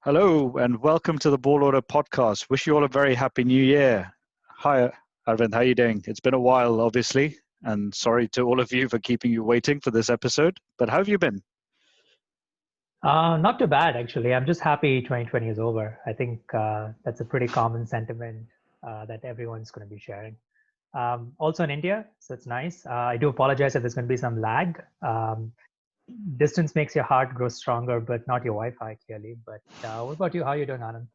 Hello and welcome to the Ball Order podcast. Wish you all a very happy new year. Hi, Arvind. How are you doing? It's been a while, obviously, and sorry to all of you for keeping you waiting for this episode. But how have you been? Not too bad, actually. I'm just happy 2020 is over. I think that's a pretty common sentiment that everyone's going to be sharing. Also in India, so it's nice. I do apologize if there's going to be some lag. Distance makes your heart grow stronger, but not your Wi-Fi, clearly. But what about you? How are you doing, Anand?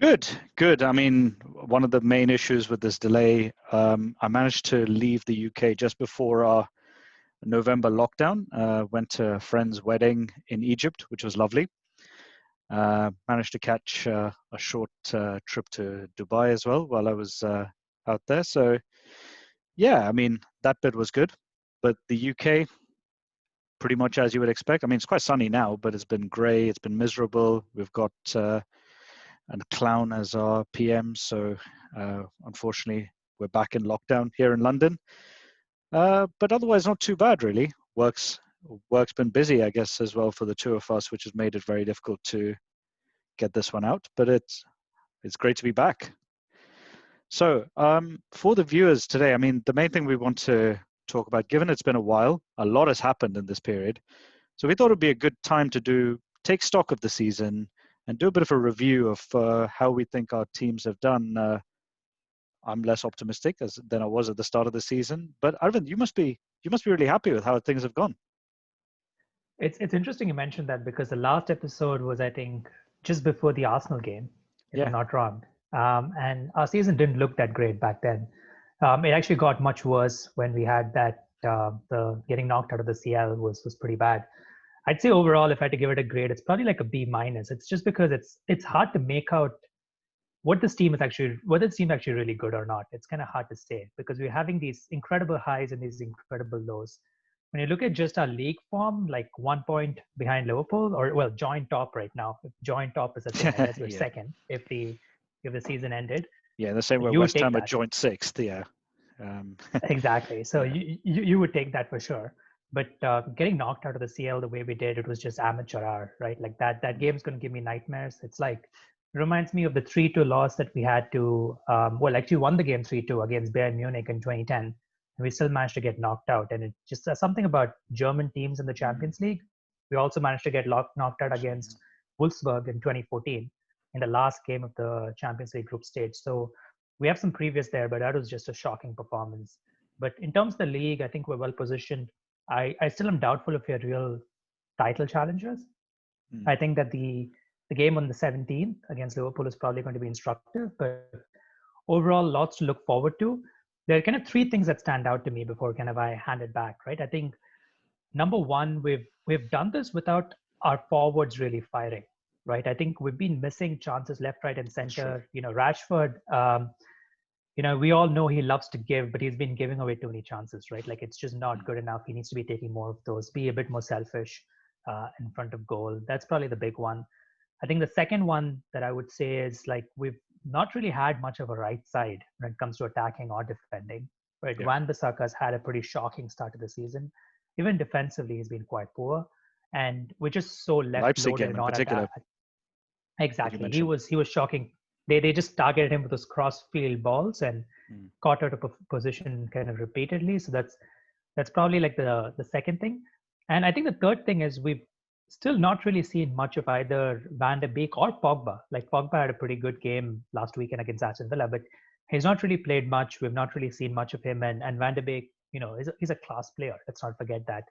Good, good. I mean, one of the main issues with this delay, I managed to leave the UK just before our November lockdown. Went to a friend's wedding in Egypt, which was lovely. Managed to catch a short trip to Dubai as well while I was out there. So, yeah, I mean, that bit was good. But the UK, pretty much as you would expect. I mean, it's quite sunny now, but it's been grey, it's been miserable. We've got a clown as our PM. So, unfortunately, we're back in lockdown here in London. But otherwise, not too bad, really. Work's been busy, I guess, as well for the two of us, which has made it very difficult to get this one out. But it's great to be back. So for the viewers today, I mean, the main thing we want to talk about, given it's been a while, a lot has happened in this period. So we thought it'd be a good time to take stock of the season and do a bit of a review of how we think our teams have done. I'm less optimistic than I was at the start of the season, but Arvind, you must be really happy with how things have gone. It's interesting you mentioned that because the last episode was, I think, just before the Arsenal game, if I'm Yeah. not wrong. And our season didn't look that great back then. It actually got much worse when we had that the getting knocked out of the CL was pretty bad. I'd say overall, if I had to give it a grade, it's probably like a B minus. It's just because it's hard to make out whether this team is actually really good or not. It's kind of hard to say because we're having these incredible highs and these incredible lows. When you look at just our league form, like 1 point behind Liverpool, or well, joint top right now. If joint top is a thing, I guess we're Yeah. second if the season ended. Yeah, the same way You would West take Ham are that. joint sixth. Yeah. Um, Exactly. So yeah. you would take that for sure. But getting knocked out of the CL the way we did, it was just amateur hour, right? Like that game's going to give me nightmares. It's like it reminds me of the 3-2 loss that we had to well, actually won the game 3-2 against Bayern Munich in 2010. And we still managed to get knocked out. And it just something about German teams in the Mm, Champions League. We also managed to get knocked out actually, against Wolfsburg in 2014 in the last game of the Champions League group stage. So we have some previous there, but that was just a shocking performance. But in terms of the league, I think we're well positioned. I still am doubtful if we're real title challengers. yeah. I think that the game on the 17th against Liverpool is probably going to be instructive, but overall, lots to look forward to. There are kind of three things that stand out to me before kind of I hand it back, right? I think number one, we've done this without our forwards really firing, right? I think we've been missing chances left, right, and That's true. center. Rashford, we all know he loves to give, but he's been giving away too many chances, right? Like it's just not Mm, good enough. He needs to be taking more of those, be a bit more selfish in front of goal. That's probably the big one. I think the second one that I would say is like we've not really had much of a right side when it comes to attacking or defending. Right, yeah. Wan Bissaka's had a pretty shocking start to the season. Even defensively, he's been quite poor, and we're just so left Leipzig loaded game and in not at particular that you exactly. He mentioned. was he was shocking. They just targeted him with those cross field balls and Mm, caught out of position kind of repeatedly. So that's probably like the second thing. And I think the third thing is we've still not really seen much of either Van de Beek or Pogba. Like Pogba had a pretty good game last weekend against Aston Villa, but he's not really played much. We've not really seen much of him. And Van de Beek, he's a class player. Let's not forget that.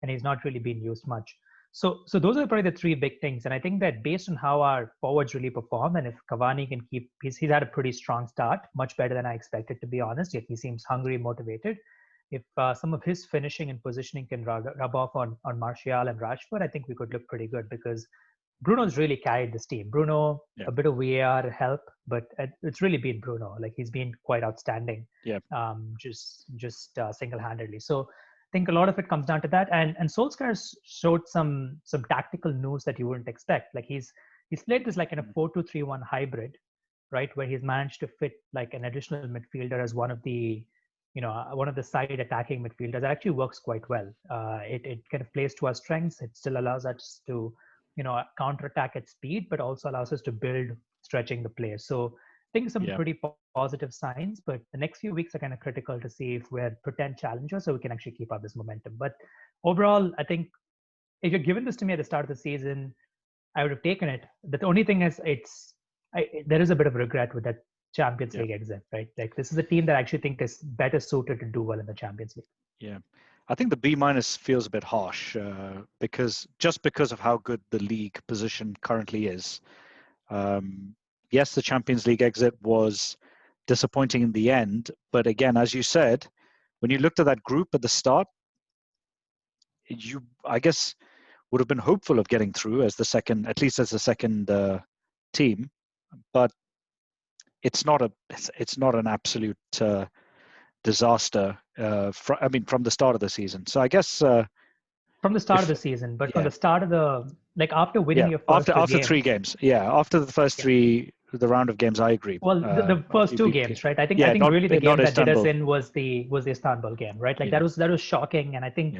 And he's not really been used much. So those are probably the three big things. And I think that based on how our forwards really perform, and if Cavani can he's had a pretty strong start, much better than I expected, to be honest. Yet he seems hungry, motivated. If some of his finishing and positioning can rub off on Martial and Rashford, I think we could look pretty good because Bruno's really carried this team. Bruno, yeah. a bit of VAR help, but it's really been Bruno. Like he's been quite outstanding, Yeah. just single-handedly. So I think a lot of it comes down to that. And Solskjaer showed some tactical moves that you wouldn't expect. Like he's played this like in a Mm, 4-2-3-1 hybrid, right, where he's managed to fit like an additional midfielder as one of the side attacking midfielders. That actually works quite well. It kind of plays to our strengths. It still allows us to counterattack at speed, but also allows us to build stretching the play. So I think some pretty positive signs, but the next few weeks are kind of critical to see if we're pretend challengers so we can actually keep up this momentum. But overall, I think if you're given this to me at the start of the season, I would have taken it. The only thing is there is a bit of regret with that Champions League exit, right? Like this is a team that I actually think is better suited to do well in the Champions League. Yeah. I think the B- feels a bit harsh because of how good the league position currently is. Yes, the Champions League exit was disappointing in the end, but again, as you said, when you looked at that group at the start, you, I guess, would have been hopeful of getting through as the second, at least as the second team, but it's not an absolute disaster. From the start of the season. So I guess from the start of the season, but from the start of after winning your first after 3 games, after the first 3, the round of games, I agree. Well, the first 2 games, right? I think really the game that did us in was the Istanbul game, right? Like that was shocking, and I think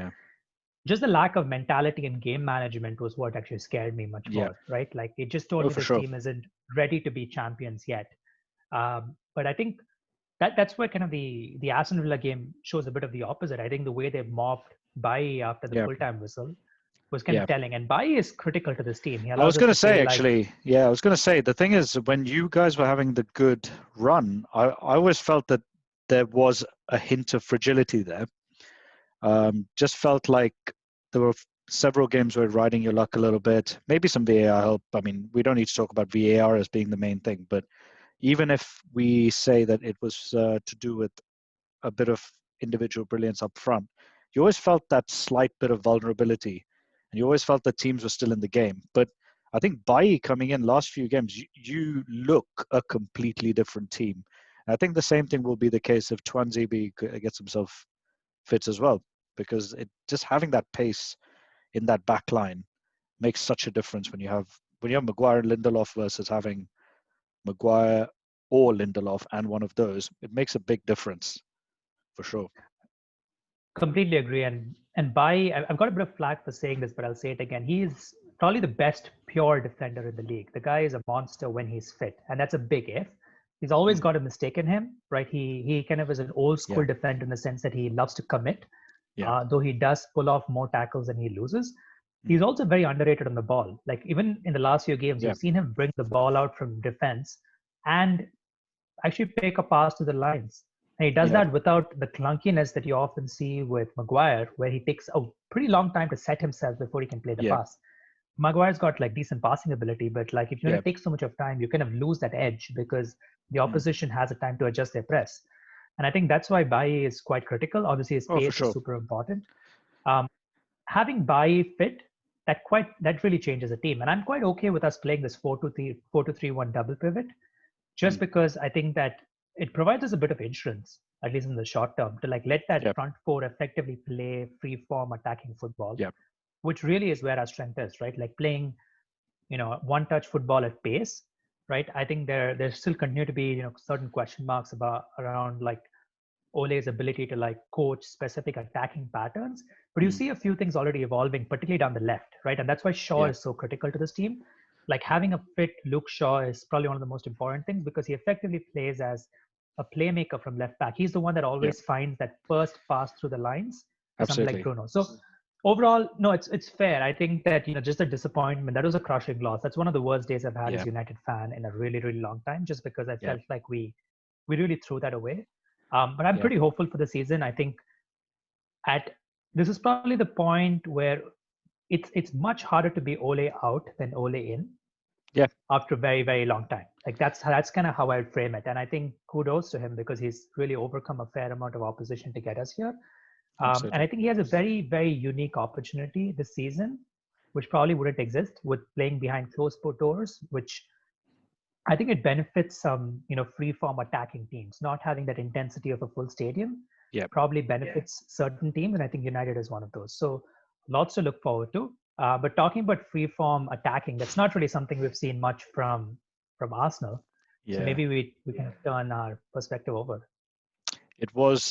just the lack of mentality and game management was what actually scared me much more, right? Like it just told me this team isn't ready to be champions yet. But I think that's where kind of the Aston Villa game shows a bit of the opposite. I think the way they mobbed Bailly after the full-time whistle was kind of telling. And Bailly is critical to this team. I was going to say, actually, I was going to say, the thing is, when you guys were having the good run, I always felt that there was a hint of fragility there. Just felt like there were several games where riding your luck a little bit, maybe some VAR help. I mean, we don't need to talk about VAR as being the main thing, but even if we say that it was to do with a bit of individual brilliance up front, you always felt that slight bit of vulnerability, and you always felt that teams were still in the game. But I think Bailly coming in last few games, you look a completely different team. And I think the same thing will be the case if Tuanzebe gets himself fit as well, because just having that pace in that back line makes such a difference when you have Maguire and Lindelof versus having Maguire or Lindelof and one of those. It makes a big difference for sure. Completely agree. And Bailly, I've got a bit of flack for saying this, but I'll say it again. He's probably the best pure defender in the league. The guy is a monster when he's fit, and that's a big if. He's always got a mistake in him, right? He kind of is an old school defender in the sense that he loves to commit, though he does pull off more tackles than he loses. He's also very underrated on the ball. Like even in the last few games, you've seen him bring the ball out from defense and actually pick a pass to the lines. And he does that without the clunkiness that you often see with Maguire, where he takes a pretty long time to set himself before he can play the pass. Maguire's got like decent passing ability, but like if you're going to take so much of time, you kind of lose that edge because the opposition has a time to adjust their press. And I think that's why Bailly is quite critical. Obviously, his pace is super important. Having Bailly fit, that really changes the team. And I'm quite okay with us playing this 4-2-3-1 double pivot, just because I think that it provides us a bit of insurance, at least in the short term, to like let that front four effectively play free form attacking football, which really is where our strength is, right? Like playing, one touch football at pace, right? I think there still continue to be, certain question marks around like Ole's ability to like coach specific attacking patterns. But you see a few things already evolving, particularly down the left, right? And that's why Shaw is so critical to this team. Like having a fit Luke Shaw is probably one of the most important things because he effectively plays as a playmaker from left back. He's the one that always finds that first pass through the lines to somebody like Bruno. So overall, no, it's fair. I think that, just a disappointment. That was a crushing loss. That's one of the worst days I've had as a United fan in a really, really long time, just because I felt like we really threw that away. But I'm pretty hopeful for the season. I think this is probably the point where it's much harder to be Ole out than Ole in. After a very, very long time. Like that's kind of how I would frame it. And I think kudos to him because he's really overcome a fair amount of opposition to get us here. And I think he has a very, very unique opportunity this season, which probably wouldn't exist with playing behind closed doors, which I think it benefits some, free form attacking teams. Not having that intensity of a full stadium probably benefits certain teams. And I think United is one of those. So lots to look forward to. But talking about free form attacking, that's not really something we've seen much from Arsenal. So maybe we can turn our perspective over. It was,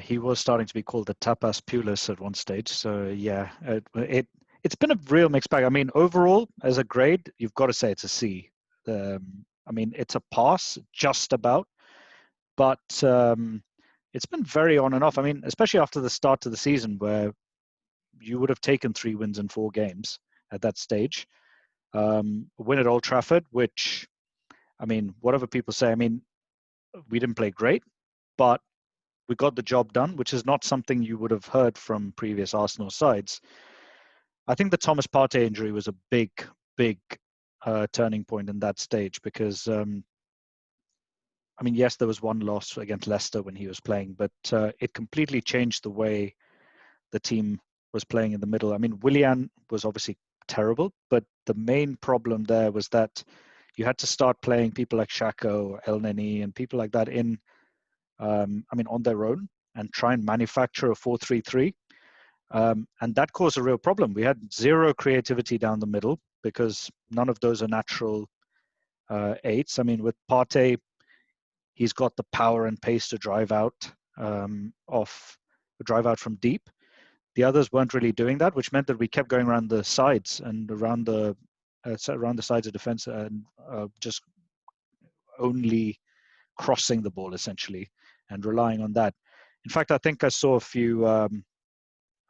he was starting to be called the Tapas Pulis at one stage. So it it's been a real mixed bag. I mean, overall, as a grade, you've got to say it's a C. I mean, it's a pass, just about, but it's been very on and off. I mean, especially after the start of the season, where you would have taken 3 wins in 4 games at that stage. Win at Old Trafford, which, I mean, whatever people say, I mean, we didn't play great, but we got the job done, which is not something you would have heard from previous Arsenal sides. I think the Thomas Partey injury was a big, big turning point in that stage because, I mean, yes, there was one loss against Leicester when he was playing, but it completely changed the way the team was playing in the middle. I mean, Willian was obviously terrible, but the main problem there was that you had to start playing people like Xhaka, El Neni, and people like that in, I mean, on their own and try and manufacture a 4-3-3. And that caused a real problem. We had zero creativity down the middle because none of those are natural eights. I mean, with Partey, he's got the power and pace to drive out from deep. The others weren't really doing that, which meant that we kept going around the sides and around the sides of defense and just only crossing the ball essentially and relying on that. In fact, I think I saw a few,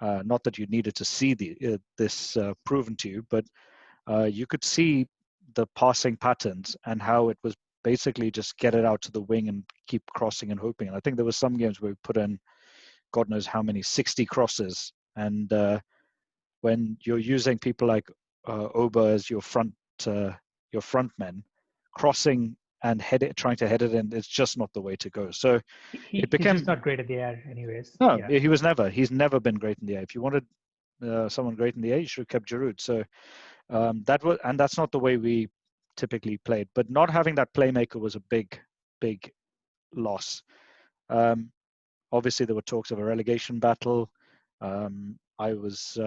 not that you needed to see this proven to you, but you could see the passing patterns and how it was basically just get it out to the wing and keep crossing and hoping. And I think there were some games where we put in God knows how many, 60 crosses. And when you're using people like Oba as your front men, crossing and trying to head it in, it's just not the way to go. So he's just not great at the air anyways. No, yeah. He's never been great in the air. If you wanted someone great in the air, you should have kept Giroud. So that's not the way we typically played. But not having that playmaker was a big, big loss. Obviously, there were talks of a relegation battle. I was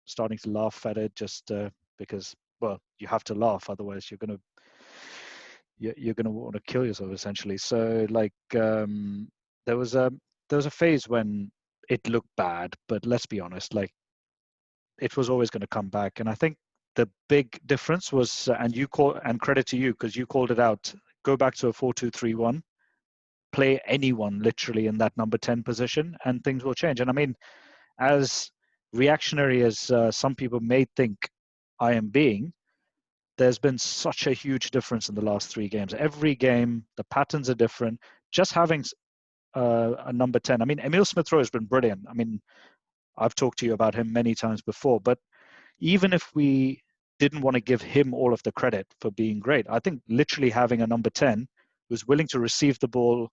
starting to laugh at it just because, well, you have to laugh, otherwise you're going to want to kill yourself essentially. So like there was a phase when it looked bad, but let's be honest, like it was always going to come back. And I think the big difference was, and credit to you because you called it out, go back to a 4-2-3-1, play anyone literally in that number 10 position, and things will change. And I mean, as reactionary as some people may think I am being, there's been such a huge difference in the last 3 games. Every game, the patterns are different. Just having a number 10. I mean, Emil Smith-Rowe has been brilliant. I mean, I've talked to you about him many times before, but even if we didn't want to give him all of the credit for being great, I think literally having a number 10 who's willing to receive the ball,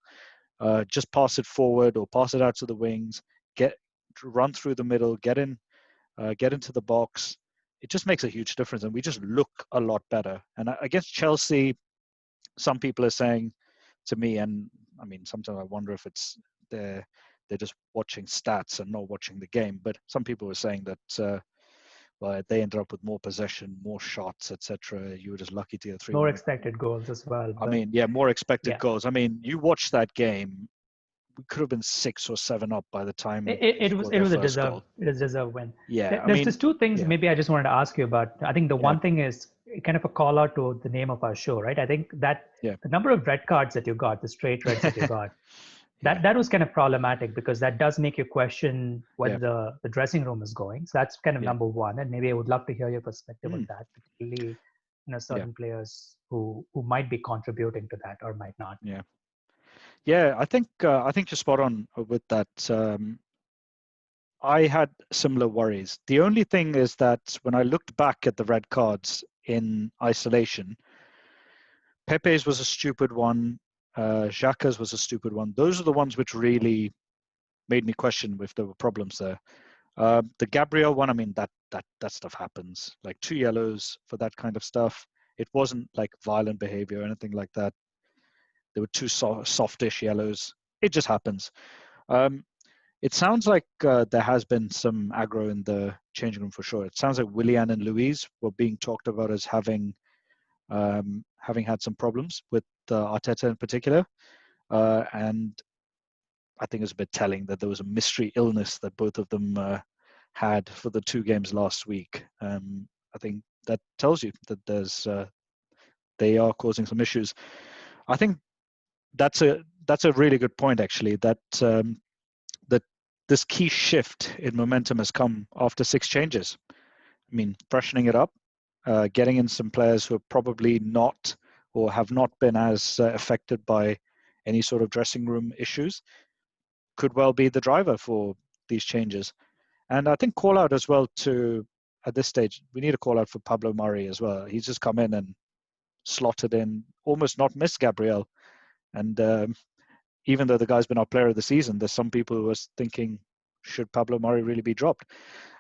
just pass it forward or pass it out to the wings, run through the middle, get into the box, it just makes a huge difference, and we just look a lot better. And against Chelsea, some people are saying to me, and I mean, sometimes I wonder if it's they're just watching stats and not watching the game. But some people were saying that well, they ended up with more possession, more shots, etc. You were just lucky to get 3. More expected goals as well. I mean, yeah, more expected goals. I mean, you watch that game. We could have been 6 or 7 up by the time it was a deserved win. Yeah, there's just 2 things maybe I just wanted to ask you about. I think the one thing is kind of a call out to the name of our show, right? I think that the number of red cards that you got, the straight reds that you got, that was kind of problematic because that does make you question where the dressing room is going. So that's kind of number one, and maybe I would love to hear your perspective on that, particularly certain players who might be contributing to that or might not. Yeah, I think you're spot on with that. I had similar worries. The only thing is that when I looked back at the red cards in isolation, Pepe's was a stupid one. Xhaka's was a stupid one. Those are the ones which really made me question if there were problems there. The Gabriel one, I mean, that stuff happens. Like 2 yellows for that kind of stuff. It wasn't like violent behavior or anything like that. There were 2 softish yellows. It just happens. It sounds like there has been some aggro in the changing room for sure. It sounds like Willian and Luiz were being talked about as having had some problems with Arteta in particular. And I think it's a bit telling that there was a mystery illness that both of them had for the 2 games last week. I think that tells you that they are causing some issues. I think that's a really good point, actually, that that this key shift in momentum has come after 6 changes. I mean, freshening it up, getting in some players who are probably not or have not been as affected by any sort of dressing room issues could well be the driver for these changes. And I think call out as well to, at this stage, we need a call out for Pablo Mari as well. He's just come in and slotted in, almost not missed Gabriel. And even though the guy's been our player of the season, there's some people who are thinking, should Pablo Mari really be dropped?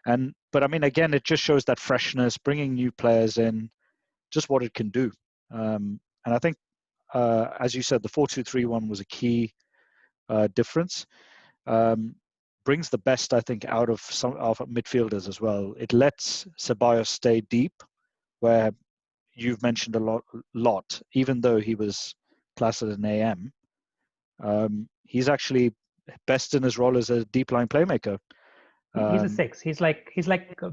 But I mean, again, it just shows that freshness, bringing new players in, just what it can do. And I think, as you said, the 4-2-3-1 was a key difference. Brings the best, I think, out of some of midfielders as well. It lets Ceballos stay deep, where you've mentioned a lot. Even though he was classed as an AM, he's actually best in his role as a deep line playmaker. He's a 6. He's like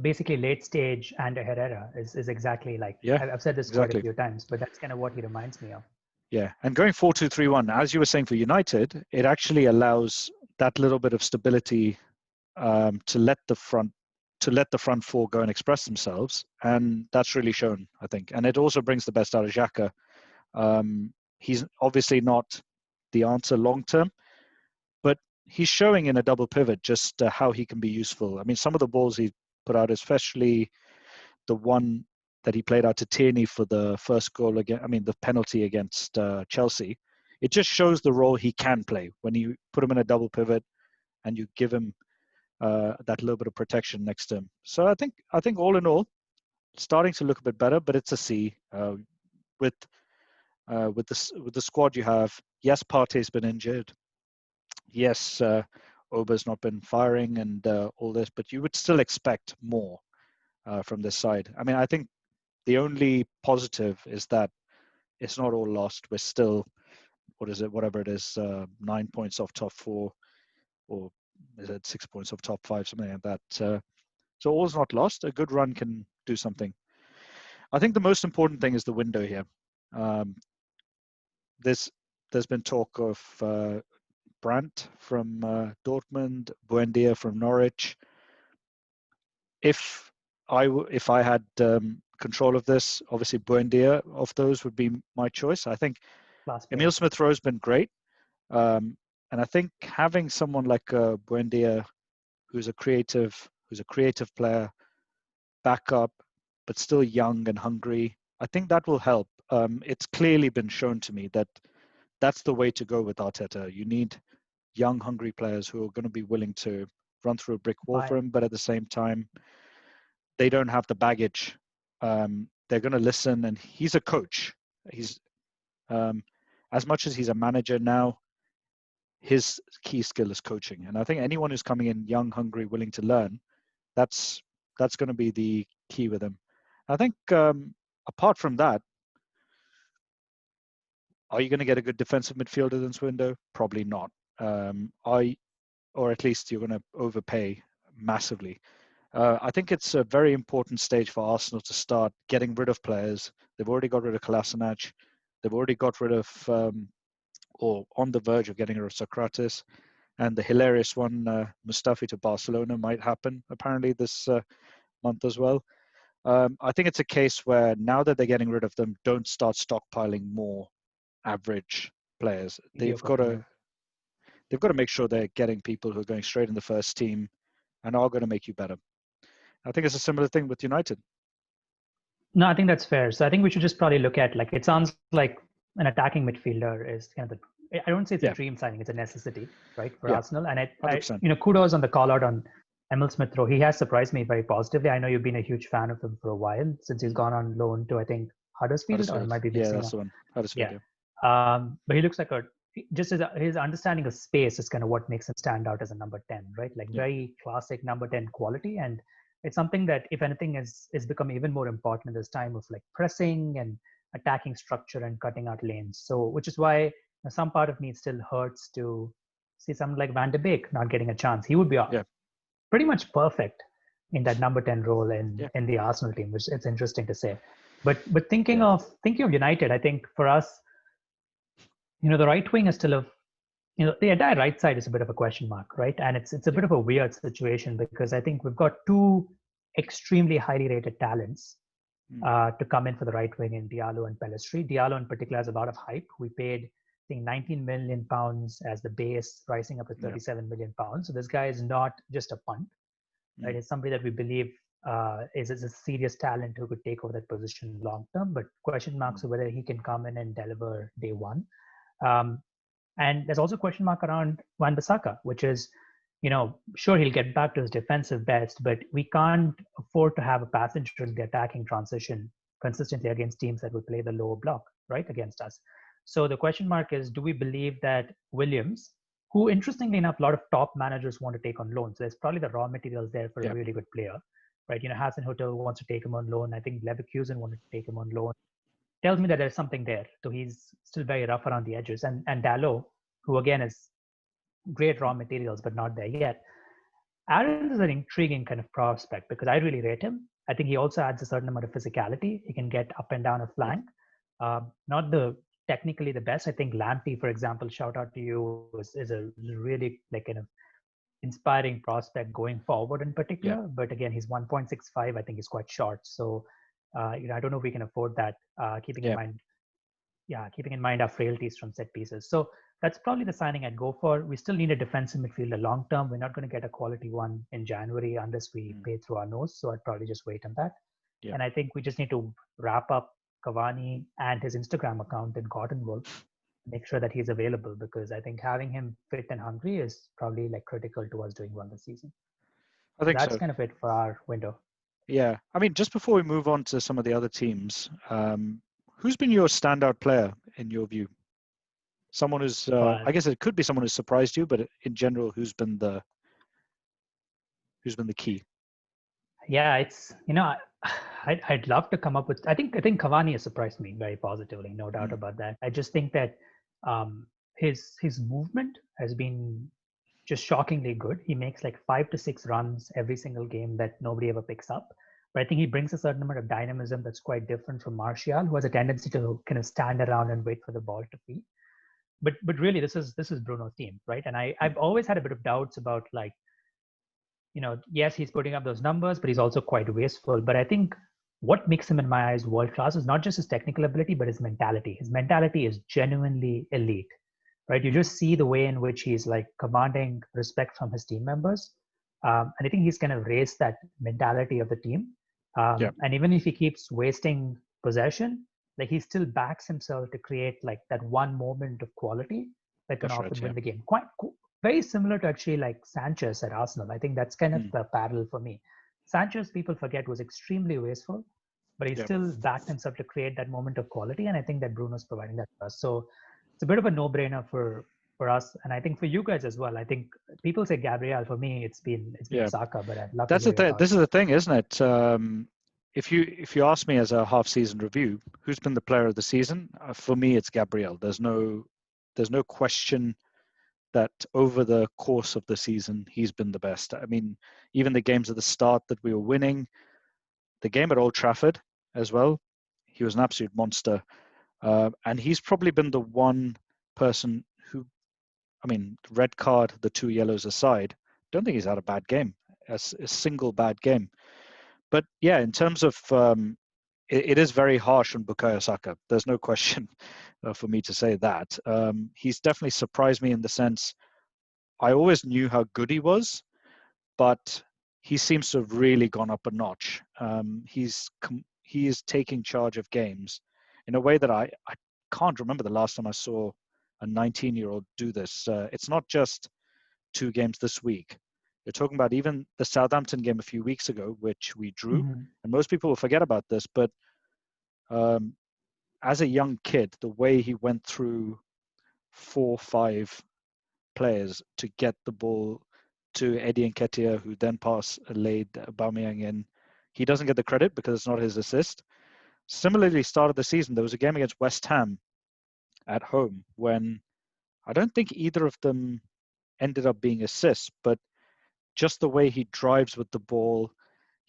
basically late stage and a Herrera is exactly like. Yeah, I've said this exactly. quite a few times, but that's kind of what he reminds me of. Yeah, and going 4-2-3-1, as you were saying for United, it actually allows that little bit of stability to let the front four go and express themselves, and that's really shown, I think. And it also brings the best out of Xhaka. He's obviously not the answer long term, but he's showing in a double pivot just how he can be useful. I mean, some of the balls he put out, especially the one that he played out to Tierney for the first goal again. I mean, the penalty against Chelsea. It just shows the role he can play when you put him in a double pivot and you give him that little bit of protection next to him. So I think all in all, starting to look a bit better, but it's a C with the squad you have. Yes, Partey's been injured. Yes, Oba's not been firing and all this, but you would still expect more from this side. I mean, I think the only positive is that it's not all lost. We're still, whatever it is, 9 points off top 4, or is it 6 points off top 5, something like that. So all's not lost. A good run can do something. I think the most important thing is the window here. There's been talk of Brandt from Dortmund, Buendia from Norwich. If I had control of this, obviously Buendia of those would be my choice. I think Emil Smith-Rowe's been great, and I think having someone like Buendia, who's a creative player, back up, but still young and hungry, I think that will help. It's clearly been shown to me that that's the way to go with Arteta. You need young, hungry players who are going to be willing to run through a brick wall for him, but at the same time, they don't have the baggage. They're going to listen, and he's a coach. He's as much as he's a manager now, his key skill is coaching. And I think anyone who's coming in young, hungry, willing to learn, that's going to be the key with him. I think apart from that, are you going to get a good defensive midfielder in this window? Probably not. Or at least you're going to overpay massively. I think it's a very important stage for Arsenal to start getting rid of players. They've already got rid of Kolasinac. They've already got rid of, or on the verge of getting rid of Socrates. And the hilarious one, Mustafi to Barcelona, might happen apparently this month as well. I think it's a case where now that they're getting rid of them, don't start stockpiling more average players. They've got to make sure they're getting people who are going straight in the first team and are going to make you better. I think it's a similar thing with United. No, I think that's fair. So I think we should just probably look at, like, it sounds like an attacking midfielder is kind of I don't say it's a dream signing, it's a necessity, right, for Arsenal. And I kudos on the call out on Emil Smith-Rowe. He has surprised me very positively. I know you've been a huge fan of him for a while, since he's gone on loan to, I think, Huddersfield. Or it might be mixing that's the one. Huddersfield, but he looks like just as his understanding of space is kind of what makes him stand out as a number 10, right? Like very classic number 10 quality. And it's something that, if anything, is become even more important in this time of like pressing and attacking structure and cutting out lanes. So, which is why some part of me still hurts to see someone like Van de Beek not getting a chance. He would be pretty much perfect in that number 10 role Yeah. in the Arsenal team, which it's interesting to say. But thinking Yeah. of United, I think for us, the right wing is still the entire right side is a bit of a question mark, right? And it's a bit Yeah. of a weird situation because I think we've got two extremely highly rated talents to come in for the right wing in Diallo and Pellistri. Diallo in particular has a lot of hype. We paid, I think, 19 million pounds as the base, rising up to 37 million pounds. So this guy is not just a punt, right? He's somebody that we believe is a serious talent who could take over that position long term, but question marks of whether he can come in and deliver day one. Um, and there's also a question mark around Wan-Bissaka, which is, sure, he'll get back to his defensive best, but we can't afford to have a passenger in the attacking transition consistently against teams that will play the lower block, right, against us. So the question mark is, do we believe that Williams, who interestingly enough, a lot of top managers want to take on loan. So there's probably the raw materials there for a really good player, right? Hasenhüttl wants to take him on loan. I think Leverkusen wanted to take him on loan. Tells me that there's something there. So he's still very rough around the edges. And Dalot, who again is great raw materials, but not there yet. Aaron is an intriguing kind of prospect because I really rate him. I think he also adds a certain amount of physicality. He can get up and down a flank. Not the technically the best. I think Lamptey, for example, shout out to you, is a really like kind of inspiring prospect going forward in particular. But again, he's 1.65. I think he's quite short. So I don't know if we can afford that. Keeping in mind our frailties from set pieces. So that's probably the signing I'd go for. We still need a defensive midfielder long term. We're not going to get a quality one in January unless we pay through our nose. So I'd probably just wait on that. Yeah. And I think we just need to wrap up Cavani and his Instagram account in Cotton Wool, make sure that he's available, because I think having him fit and hungry is probably like critical to us doing well this season. I think that's kind of it for our window. Yeah. I mean, just before we move on to some of the other teams, who's been your standout player in your view? Someone who's, I guess it could be someone who's surprised you, but in general, who's been the key? Yeah, it's I'd love to come up with. I think Cavani has surprised me very positively, no doubt about that. I just think that his movement has been just shockingly good. He makes like 5 to 6 runs every single game that nobody ever picks up. But I think he brings a certain amount of dynamism that's quite different from Martial, who has a tendency to kind of stand around and wait for the ball to feed. But really, this is Bruno's team, right? And I've always had a bit of doubts about like, yes, he's putting up those numbers, but he's also quite wasteful. But I think what makes him, in my eyes, world class is not just his technical ability, but his mentality. His mentality is genuinely elite, right? You just see the way in which he's like commanding respect from his team members. And I think he's kind of raised that mentality of the team. And even if he keeps wasting possession, like he still backs himself to create like that one moment of quality that can often win the game. Quite cool. Very similar to actually like Sanchez at Arsenal. I think that's kind of the parallel for me. Sanchez, people forget, was extremely wasteful, but he still backed himself to create that moment of quality. And I think that Bruno's providing that for us. So it's a bit of a no-brainer for us, and I think for you guys as well. I think people say Gabriel. For me, it's been Saka, but I'd love to hear your thoughts. This is the thing, isn't it? If you ask me as a half-season review, who's been the player of the season? For me, it's Gabriel. There's no question that over the course of the season, he's been the best. I mean, even the games at the start that we were winning, the game at Old Trafford as well, he was an absolute monster. And he's probably been the one person who, I mean, red card, the 2 yellows aside, don't think he's had a bad game, a single bad game. But yeah, in terms of, it is very harsh on Bukayo Saka. There's no question for me to say that. He's definitely surprised me in the sense, I always knew how good he was, but he seems to have really gone up a notch. He is taking charge of games in a way that I can't remember the last time I saw a 19-year-old do this. It's not just 2 games this week. You're talking about even the Southampton game a few weeks ago, which we drew. And most people will forget about this, but as a young kid, the way he went through 4-5 players to get the ball to Eddie Nketiah, who then laid Aubameyang in, he doesn't get the credit because it's not his assist. Similarly, start of the season, there was a game against West Ham at home when I don't think either of them ended up being assists, but just the way he drives with the ball,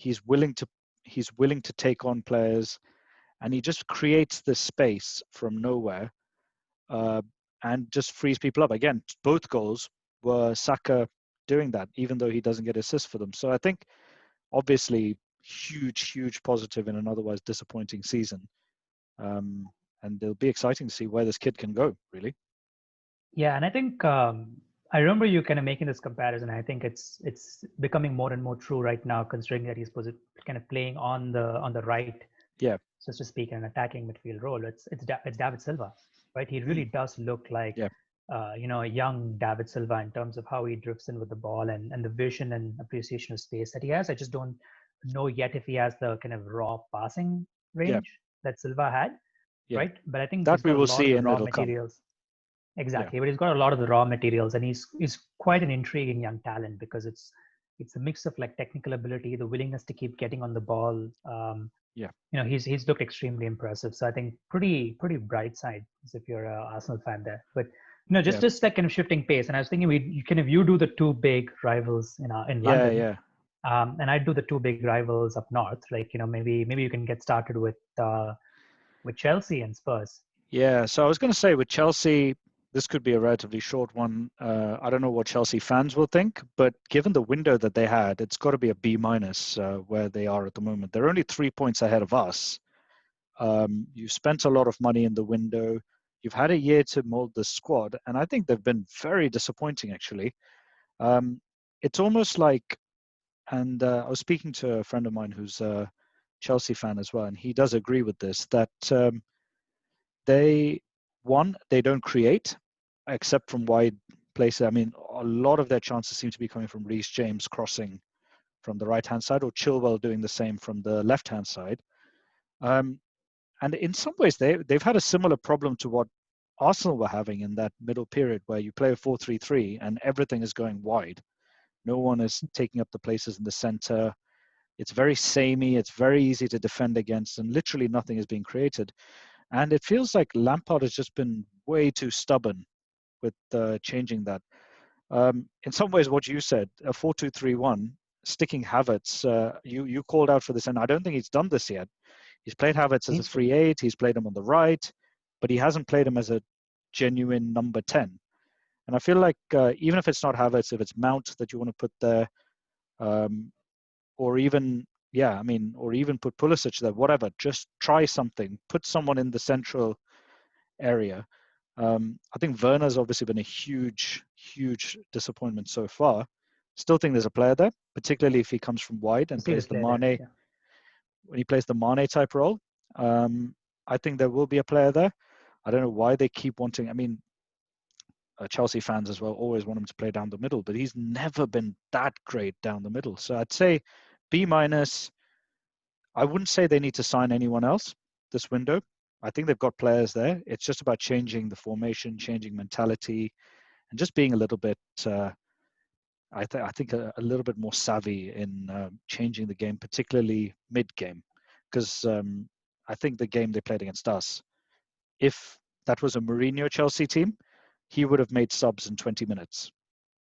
he's willing to take on players, and he just creates this space from nowhere, and just frees people up. Again, both goals were Saka doing that, even though he doesn't get assists for them. So I think obviously huge positive in an otherwise disappointing season. And it'll be exciting to see where this kid can go, really. Yeah, and I think I remember you kind of making this comparison. I think it's becoming more and more true right now, considering that he's kind of playing on the right, Yeah, so to speak, an attacking midfield role. It's David Silva, right? He really does look like yeah, a young David Silva in terms of how he drifts in with the ball and the vision and appreciation of space that he has. I just don't know yet if he has the kind of raw passing yeah, range that Silva had, yeah. right? But I think That he's we got a will lot of see, the and raw it'll come. materials. Yeah, Exactly, but he's got a lot of the raw materials, and he's quite an intriguing young talent because it's a mix of like technical ability, the willingness to keep getting on the ball. yeah, He's looked extremely impressive. So I think pretty bright side if you're an Arsenal fan there. But yeah, just like kind of shifting pace, and I was thinking you do the two big rivals in yeah, London, yeah. and I'd do the two big rivals up north. Like maybe you can get started with Chelsea and Spurs. Yeah, so I was going to say with Chelsea, this could be a relatively short one. I don't know what Chelsea fans will think, but given the window that they had, it's got to be a B minus where they are at the moment. They're only 3 points ahead of us. You spent a lot of money in the window. You've had a year to mold the squad, and I think they've been very disappointing, actually. Um, it's almost like, and I was speaking to a friend of mine who's a Chelsea fan as well, and he does agree with this, that they don't create except from wide places. I mean, a lot of their chances seem to be coming from Reece James crossing from the right hand side, or Chilwell doing the same from the left hand side. And in some ways, they've had a similar problem to what Arsenal were having in that middle period, where you play a 4-3-3 and everything is going wide. No one is taking up the places in the center. It's very samey. It's very easy to defend against, and literally nothing is being created. And it feels like Lampard has just been way too stubborn with changing that. In some ways, what you said, a 4-2-3-1, sticking Havertz, you called out for this, and I don't think he's done this yet. He's played Havertz as a Needs to. free eight. He's played him on the right, but he hasn't played him as a genuine number 10. And I feel like even if it's not Havertz, if it's Mount that you want to put there, um, or even, or even put Pulisic there, whatever, just try something. Put someone in the central area. I think Werner's obviously been a huge disappointment so far. Still think there's a player there, particularly if he comes from wide and See this plays the player there. Mane, Yeah. when he plays the Mane type role. I think there will be a player there. I don't know why they keep wanting. I mean, Chelsea fans as well always want him to play down the middle, but he's never been that great down the middle. So I'd say B minus. I wouldn't say they need to sign anyone else this window. I think they've got players there. It's just about changing the formation, changing mentality, and just being a little bit. I think a little bit more savvy in changing the game, particularly mid-game, because I think the game they played against us, if that was a Mourinho Chelsea team, he would have made subs in 20 minutes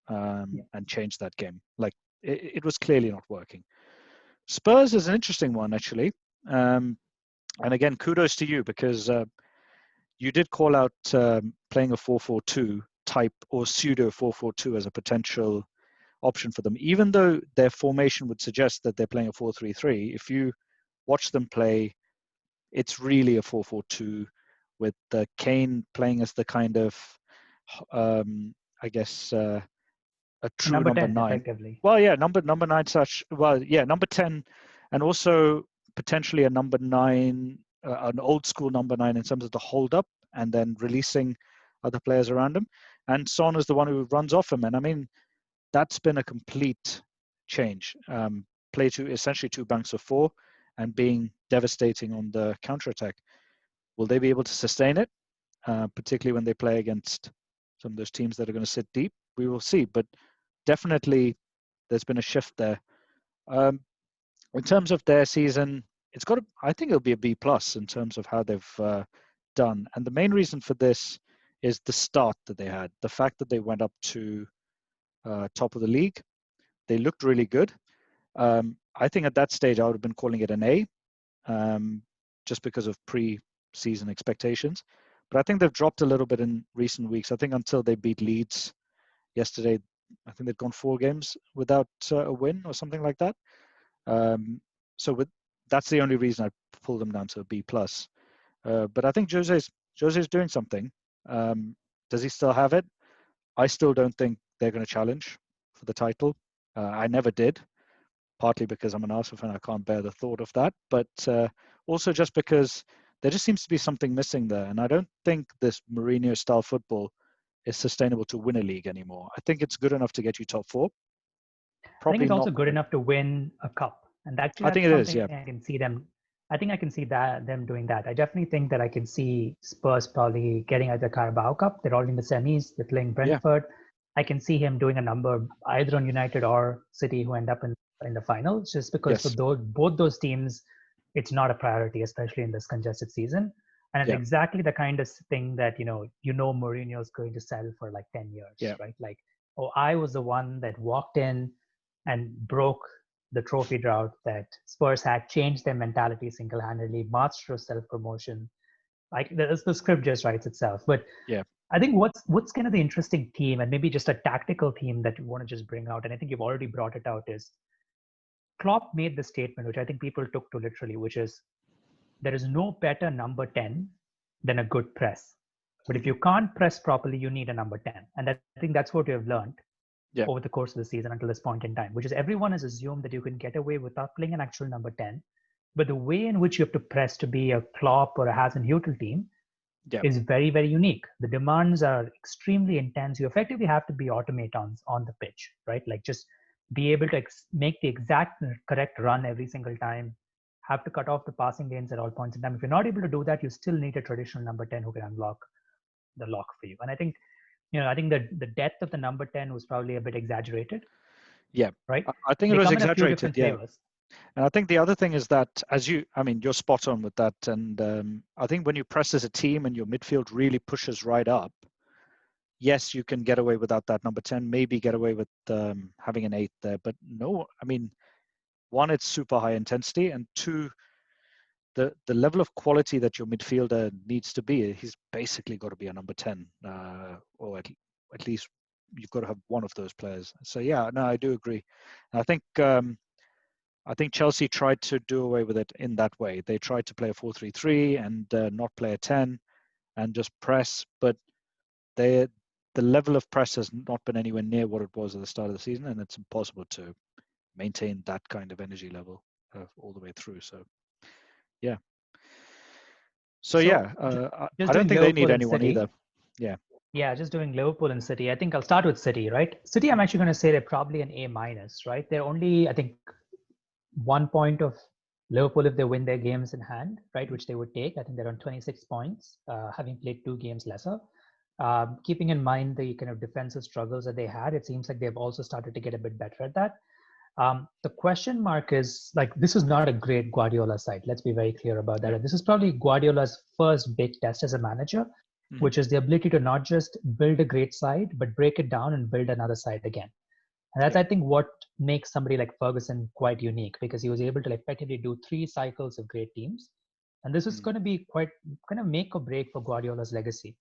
and changed that game. Like it was clearly not working. Spurs is an interesting one, actually. And again, kudos to you because you did call out playing a 4-4-2 type or pseudo 4-4-2 as a potential option for them, even though their formation would suggest that they're playing a 4-3-3. If you watch them play, it's really a 4-4-2 with Kane playing as the kind of, I guess, a A true number number 10, nine. effectively. Well, yeah, number nine such. Well, yeah, number 10, and also potentially a number 9, an old school number 9 in terms of the hold up and then releasing other players around him. And Son is the one who runs off him. And I mean, that's been a complete change. Play to essentially 2 banks of 4 and being devastating on the counter attack. Will they be able to sustain it? Particularly when they play against some of those teams that are going to sit deep? We will see. But definitely there's been a shift there. In terms of their season, I think it'll be a B plus in terms of how they've done. And the main reason for this is the start that they had. The fact that they went up to top of the league. They looked really good. I think at that stage I would have been calling it an A, just because of pre-season expectations. But I think they've dropped a little bit in recent weeks. I think until they beat Leeds yesterday, I think they'd gone 4 games without a win or something like that. So that's the only reason I pulled them down to a B plus. But I think Jose's doing something. Does he still have it? I still don't think they're going to challenge for the title. I never did, partly because I'm an Arsenal fan. I can't bear the thought of that, but also just because there just seems to be something missing there. And I don't think this Mourinho-style football is sustainable to win a league anymore. I think it's good enough to get you top 4. I think Probably it's also not. good enough to win a cup, and actually I think that's it is, something yeah. I can see them. I think I can see that them doing that. I definitely think that I can see Spurs probably getting at the Carabao Cup. They're already in the semis. They're playing Brentford. I can see him doing a number either on United or City, who end up in the final, just because for Yes. both those teams, it's not a priority, especially in this congested season. And it's Yeah. exactly the kind of thing that Mourinho is going to sell for like 10 years, right? Like, oh, I was the one that walked in and broke the trophy drought that Spurs had, changed their mentality single-handedly, marched through self-promotion. Like the script just writes itself. But Yeah. I think what's kind of the interesting theme, and maybe just a tactical theme that you want to just bring out, and I think you've already brought it out, is Klopp made the statement, which I think people took to literally, which is there is no better number 10 than a good press. But if you can't press properly, you need a number 10. And I think that's what we have learned over the course of the season until this point in time, which is everyone has assumed that you can get away without playing an actual number 10. But the way in which you have to press to be a Klopp or a Hasenhüttl team is very, very unique. The demands are extremely intense. You effectively have to be automatons on the pitch, right? Like just be able to make the exact correct run every single time, have to cut off the passing lanes at all points in time. If you're not able to do that, you still need a traditional number 10 who can unlock the lock for you. And I think that the depth of the number 10 was probably a bit exaggerated. Yeah. Right. I think they it was come in a few exaggerated. different flavors. And I think the other thing is that you're spot on with that. And I think when you press as a team and your midfield really pushes right up, yes, you can get away without that number 10, maybe get away with having an 8 there. But no, I mean, 1, it's super high intensity, and 2, the level of quality that your midfielder needs to be, he's basically got to be a number 10, or at least you've got to have one of those players. So yeah, no, I do agree. I think Chelsea tried to do away with it in that way. They tried to play a 4-3-3 and not play a 10 and just press, but the level of press has not been anywhere near what it was at the start of the season, and it's impossible to maintain that kind of energy level all the way through. So, yeah. I don't think they need anyone either. Yeah. Yeah, just doing Liverpool and City. I think I'll start with City, right? City, I'm actually going to say they're probably an A minus, right? They're only, I think, 1 point of Liverpool if they win their games in hand, right? Which they would take. I think they're on 26 points, having played 2 games lesser. Keeping in mind the kind of defensive struggles that they had, it seems like they've also started to get a bit better at that. The question mark is, like, this is not a great Guardiola side. Let's be very clear about that. This is probably Guardiola's first big test as a manager, which is the ability to not just build a great side, but break it down and build another side again. And that's, I think, what makes somebody like Ferguson quite unique, because he was able to effectively do 3 cycles of great teams. And this is going to be quite kind of make or break for Guardiola's legacy.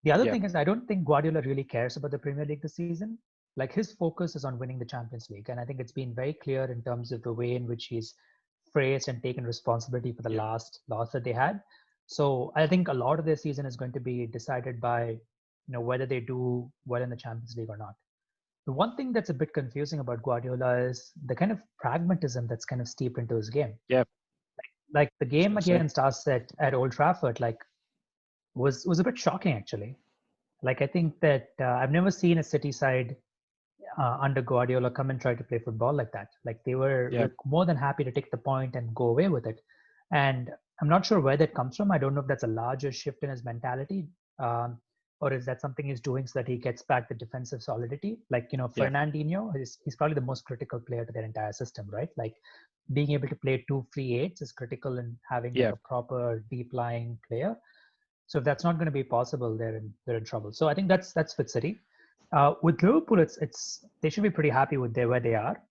The other thing is, I don't think Guardiola really cares about the Premier League this season. Like, his focus is on winning the Champions League. And I think it's been very clear in terms of the way in which he's phrased and taken responsibility for the last loss that they had. So I think a lot of their season is going to be decided by, whether they do well in the Champions League or not. The one thing that's a bit confusing about Guardiola is the kind of pragmatism that's kind of steeped into his game. Yeah. Like the game against us at Old Trafford, was a bit shocking, actually. Like, I think that I've never seen a City side under Guardiola come and try to play football like that. Like, they were more than happy to take the point and go away with it. And I'm not sure where that comes from. I don't know if that's a larger shift in his mentality, or is that something he's doing so that he gets back the defensive solidity? Like, Fernandinho, he's probably the most critical player to their entire system, right? Like, being able to play 2 free 8s is critical in having a proper deep lying player. So if that's not going to be possible, they're in trouble. So I think that's with City. With Liverpool, it's they should be pretty happy with where they are.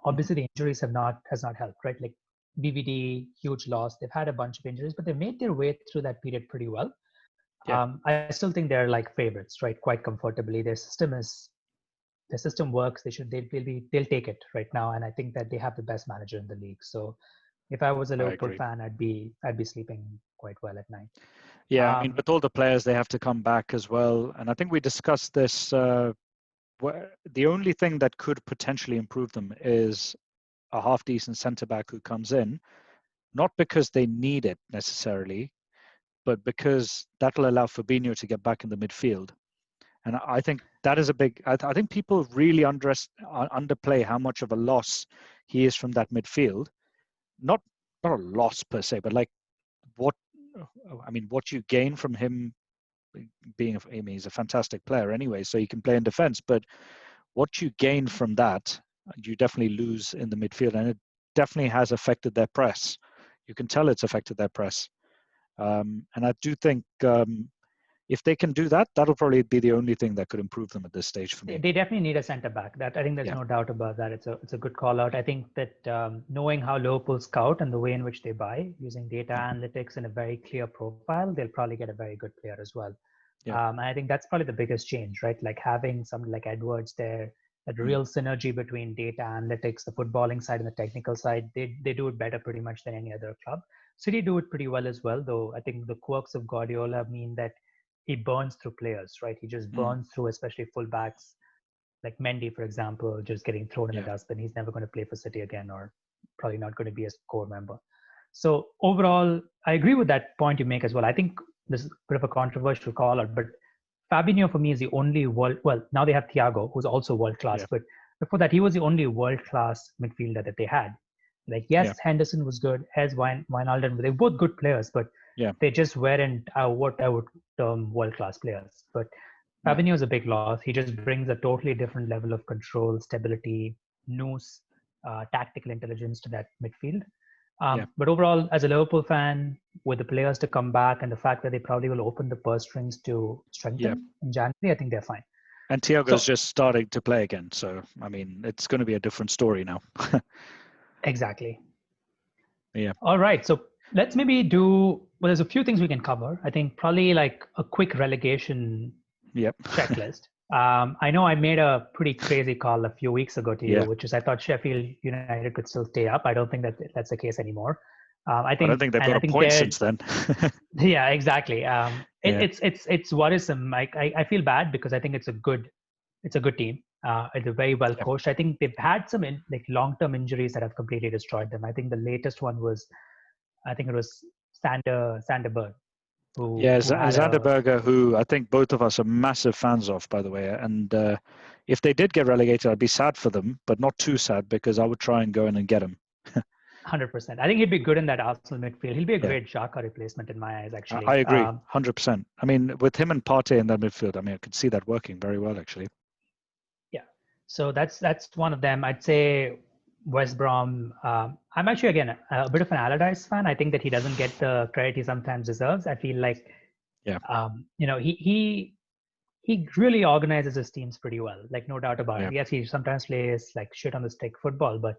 obviously the injuries has not helped, right? Like BVD, huge loss. They've had a bunch of injuries, but they've made their way through that period pretty well. Yeah, I still think they're like favorites, right? Quite comfortably. Their system works. They'll take it right now, and I think that they have the best manager in the league. So if I was a I Liverpool agree. fan, I'd be sleeping quite well at night. Yeah, I mean, Um, with all the players, they have to come back as well. And I think we discussed this. Where the only thing that could potentially improve them is a half decent centre back who comes in, not because they need it necessarily, but because that'll allow Fabinho to get back in the midfield. And I think that is a big. I think people really underplay how much of a loss he is from that midfield. Not a loss per se, but like what what you gain from him being. I mean, he's a fantastic player anyway, so he can play in defense. But what you gain from that, you definitely lose in the midfield, and it definitely has affected their press. You can tell it's affected their press, and I do think if they can do that, that'll probably be the only thing that could improve them at this stage for me. they definitely need a centre back. That I think there's Yeah. no doubt about that. It's a good call out. I think that knowing how Liverpool scout and the way in which they buy, using data analytics and a very clear profile, they'll probably get a very good player as well. Yeah. And I think that's probably the biggest change, right? Like having somebody like Edwards there, that real synergy between data analytics, the footballing side and the technical side, they do it better pretty much than any other club. City do it pretty well as well, though I think the quirks of Guardiola mean that he burns through players, right? He just burns through, especially fullbacks like Mendy, for example, just getting thrown in the dustbin. He's never going to play for City again, or probably not going to be a core member. So overall, I agree with that point you make as well. I think this is a bit of a controversial call out, but Fabinho for me is the only well, now they have Thiago, who's also world class, but before that, he was the only world class midfielder that they had. Like, yes, Henderson was good, as Wijnaldum, they were both good players, but they just weren't what I would term world class players. But Fabinho is a big loss. He just brings a totally different level of control, stability, nous, tactical intelligence to that midfield. But overall, as a Liverpool fan, with the players to come back and the fact that they probably will open the purse strings to strengthen in January, I think they're fine. And Thiago's just starting to play again. So, I mean, it's going to be a different story now. Exactly. Yeah. All right. So let's maybe there's a few things we can cover. I think probably like a quick relegation checklist. I know I made a pretty crazy call a few weeks ago to you, which is I thought Sheffield United could still stay up. I don't think that's the case anymore. I don't think they've got a point since then. Yeah, exactly. It's worrisome. I feel bad because I think it's a good team. It's a very well coached. I think they've had some long-term injuries that have completely destroyed them. I think the latest one was, Sander Berg. Sander Berge, who I think both of us are massive fans of, by the way. And if they did get relegated, I'd be sad for them, but not too sad because I would try and go in and get him. 100%. I think he'd be good in that Arsenal midfield. He'll be a great Xhaka replacement in my eyes, actually. I agree, 100%. I mean, with him and Partey in that midfield, I mean, I could see that working very well, actually. Yeah. So that's one of them. I'd say West Brom. I'm actually, again, a bit of an Allardyce fan. I think that he doesn't get the credit he sometimes deserves. I feel like, he really organizes his teams pretty well. Like, no doubt about it. Yes, he sometimes plays like shit on the stick football, but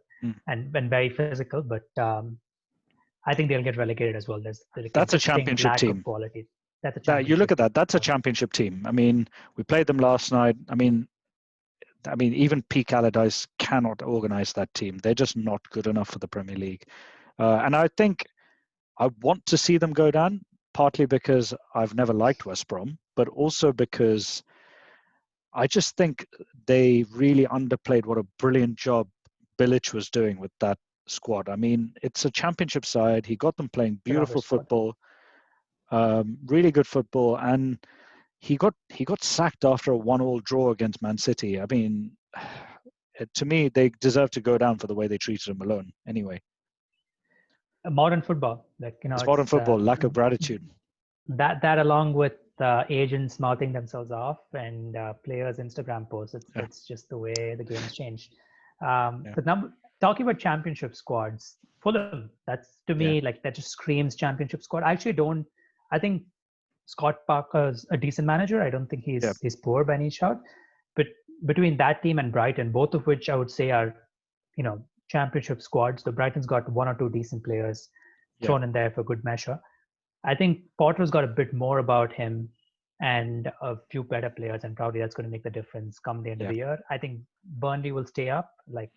and very physical. But I think they'll get relegated as well. That's a championship team. Quality. That's a championship. You look at that. That's a championship team. I mean, we played them last night. I mean, even peak Allardyce cannot organize that team. They're just not good enough for the Premier League. And I think I want to see them go down, partly because I've never liked West Brom, but also because I just think they really underplayed what a brilliant job Bilic was doing with that squad. I mean, it's a championship side. He got them playing beautiful football, really good football, and he got sacked after a 1-1 draw against Man City. I mean, to me, they deserve to go down for the way they treated him alone. Anyway, modern football, it's modern football, lack of gratitude. That along with agents mouthing themselves off and players' Instagram posts, it's just the way the game's changed. But now, talking about championship squads, Fulham, that's to me that just screams championship squad. I think Scott Parker's a decent manager. I don't think he's poor by any shout. But between that team and Brighton, both of which I would say are, championship squads. So Brighton's got one or two decent players thrown in there for good measure. I think Potter's got a bit more about him and a few better players, and probably that's going to make the difference come the end of the year. I think Burnley will stay up, like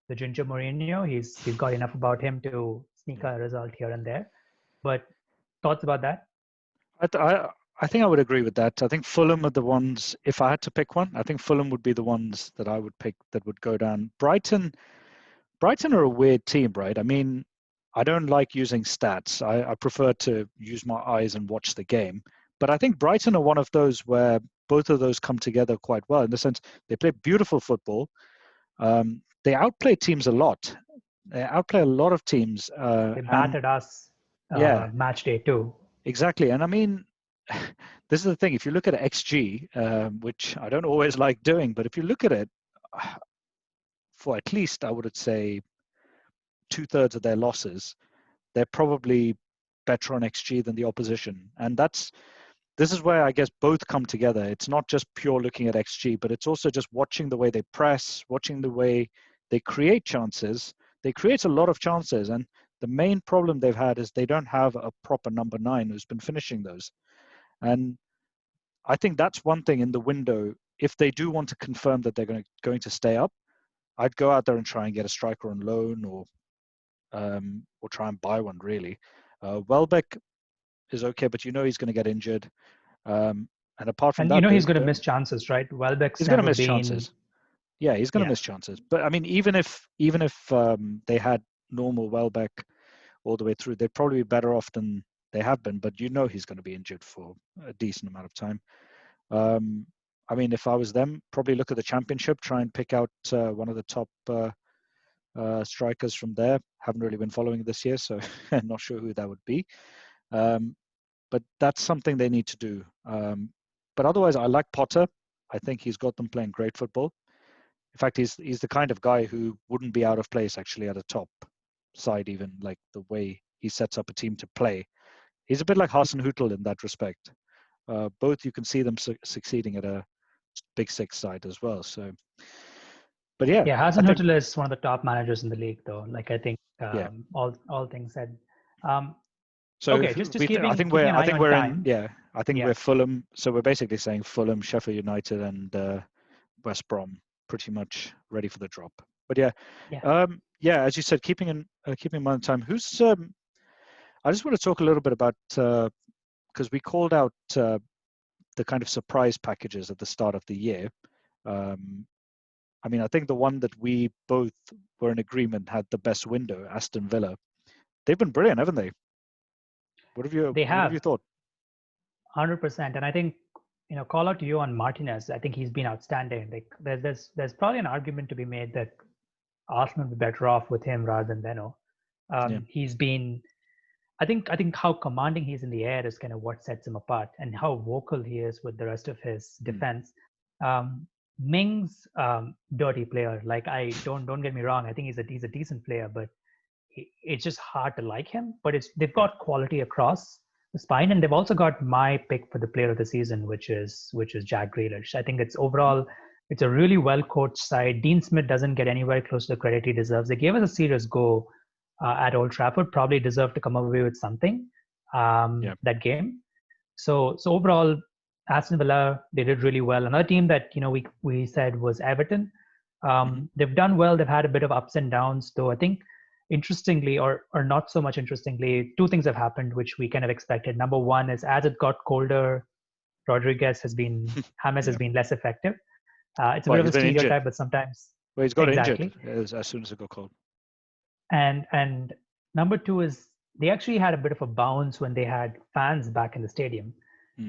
the Ginger Mourinho. He's got enough about him to sneak a result here and there. But thoughts about that? I think I would agree with that. I think Fulham are the ones, if I had to pick one, I think Fulham would be the ones that I would pick that would go down. Brighton are a weird team, right? I mean, I don't like using stats. I prefer to use my eyes and watch the game. But I think Brighton are one of those where both of those come together quite well in the sense they play beautiful football. They outplay teams a lot. They outplay a lot of teams. They battered us match day too. Exactly. And I mean, this is the thing. If you look at XG, which I don't always like doing, but if you look at it, for at least, I would say, 2/3 of their losses, they're probably better on XG than the opposition. And this is where I guess both come together. It's not just pure looking at XG, but it's also just watching the way they press, watching the way they create chances. They create a lot of chances. And the main problem they've had is they don't have a proper number 9 who's been finishing those. And I think that's one thing in the window. If they do want to confirm that they're going to stay up, I'd go out there and try and get a striker on loan or try and buy one, really. Welbeck is okay, but he's going to get injured. And apart from that, he's going to miss chances, right? Welbeck's going to miss chances. Yeah, he's going to miss chances. But I mean, even if they had normal Welbeck all the way through, they'd probably be better off than they have been. But he's going to be injured for a decent amount of time. I mean, if I was them, probably look at the Championship, try and pick out one of the top strikers from there. Haven't really been following this year, so I'm not sure who that would be. But that's something they need to do. But otherwise, I like Potter. I think he's got them playing great football. In fact, he's the kind of guy who wouldn't be out of place actually at a top side, even like the way he sets up a team to play. He's a bit like Hasenhüttl in that respect. Both you can see them succeeding at a Big Six side as well. So, but yeah, Hasenhüttl is one of the top managers in the league, though. Like I think all things said. So okay, I think we're Fulham. So we're basically saying Fulham, Sheffield United, and West Brom pretty much ready for the drop. But as you said, keeping in mind time. Who's I just want to talk a little bit about because we called out the kind of surprise packages at the start of the year. I mean, I think the one that we both were in agreement had the best window, Aston Villa. They've been brilliant, haven't they? What have you thought? 100%. And I think, call out to you on Martinez. I think he's been outstanding. Like there's probably an argument to be made that Arsenal would be better off with him rather than Leno. He's been, I think how commanding he is in the air is kind of what sets him apart, and how vocal he is with the rest of his defense. Ming's dirty player. Like don't get me wrong. I think he's a decent player, but it's just hard to like him. But they've got quality across the spine, and they've also got my pick for the player of the season, which is Jack Grealish. I think it's a really well coached side. Dean Smith doesn't get anywhere close to the credit he deserves. They gave us a serious go at Old Trafford. Probably deserved to come away with something that game. So overall, Aston Villa, they did really well. Another team that we said was Everton. They've done well. They've had a bit of ups and downs, though. I think interestingly, or not so much interestingly, two things have happened which we kind of expected. Number one is as it got colder, James has been less effective. It's a bit of a stereotype, injured. But sometimes. Well, he's got injured as soon as it got cold. And number two is they actually had a bit of a bounce when they had fans back in the stadium.